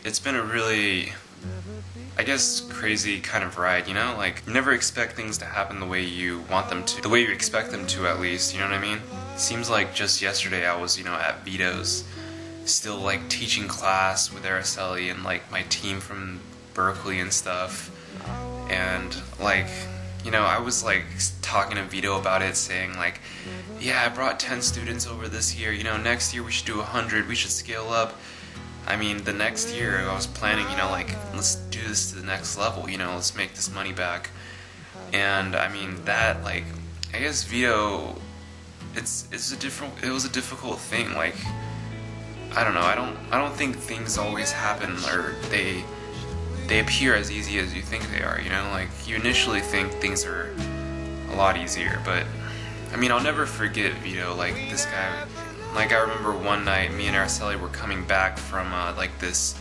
It's been a really, I guess, crazy kind of ride, you know? Like, you never expect things to happen the way you want them to. The way you expect them to, at least, you know what I mean? Seems like just yesterday I was, at Vito's, still, like, teaching class with Araceli and, like, my team from Berkeley and stuff. And, like, I was, like, talking to Vito about it, saying, like, yeah, I brought 10 students over this year, next year we should do 100, we should scale up. I mean, the next year I was planning, like, let's do this to the next level, let's make this money back. And, I mean, that, like, I guess Vito, it was a difficult thing, like, I don't know, I don't think things always happen, or they appear as easy as you think they are, like, you initially think things are a lot easier, but, I mean, I'll never forget Vito, like, this guy. Like, I remember one night, me and Araceli were coming back from, like, this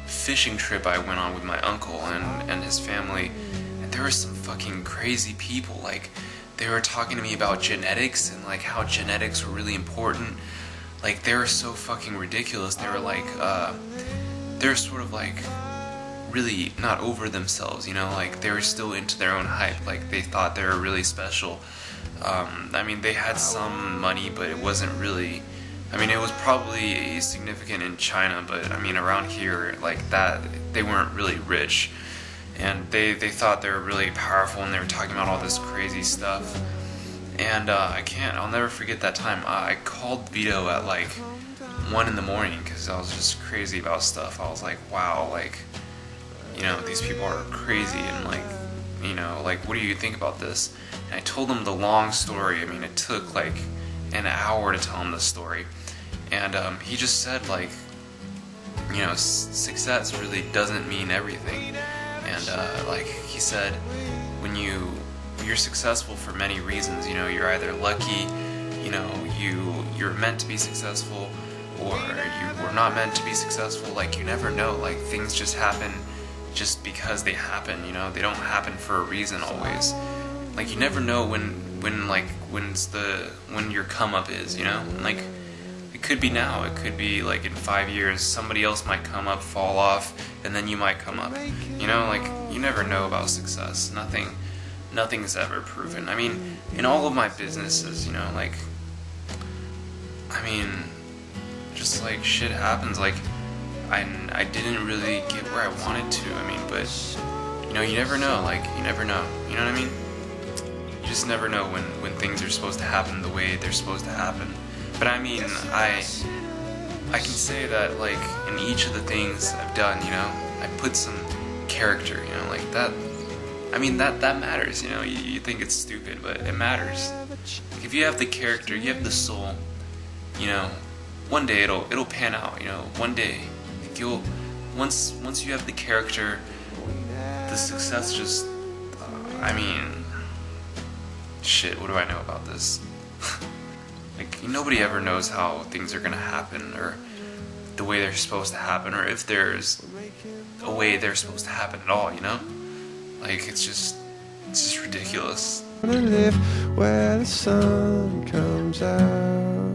fishing trip I went on with my uncle and his family, and there were some fucking crazy people, like, they were talking to me about genetics, and, like, how genetics were really important. Like, they were so fucking ridiculous. They were, like, they were sort of, like, really not over themselves, like, they were still into their own hype, like, they thought they were really special. I mean, they had some money, but it wasn't really, I mean, it was probably significant in China, but, I mean, around here, like, that, they weren't really rich, and they thought they were really powerful, and they were talking about all this crazy stuff, and, I'll never forget that time. I called Vito at, like, 1 in the morning, because I was just crazy about stuff. I was like, wow, like, these people are crazy, and, like, like, what do you think about this? And I told him the long story. I mean, it took, like, an hour to tell him the story. And, he just said, like, success really doesn't mean everything. And, like, he said, when you're successful for many reasons, you're either lucky, you're meant to be successful, or you were not meant to be successful. Like, you never know. Like, things just happen just because they happen, they don't happen for a reason always. Like, you never know when your come up is, like, it could be now, it could be like in 5 years, somebody else might come up, fall off, and then you might come up, like, you never know about success. Nothing's ever proven. I mean, in all of my businesses, like, I mean, just, like, shit happens, like, I didn't really get where I wanted to, I mean, but, you never know, like, you never know, you know what I mean? You just never know when things are supposed to happen the way they're supposed to happen. But, I mean, I can say that, like, in each of the things I've done, I put some character, like, that, I mean, that matters, you think it's stupid, but it matters. Like, if you have the character, you have the soul, one day it'll pan out, one day. Once you have the character, the success just, I mean, shit, what do I know about this? Like, nobody ever knows how things are gonna happen, or the way they're supposed to happen, or if there's a way they're supposed to happen at all, Like, it's just ridiculous. Wanna live where the sun comes out.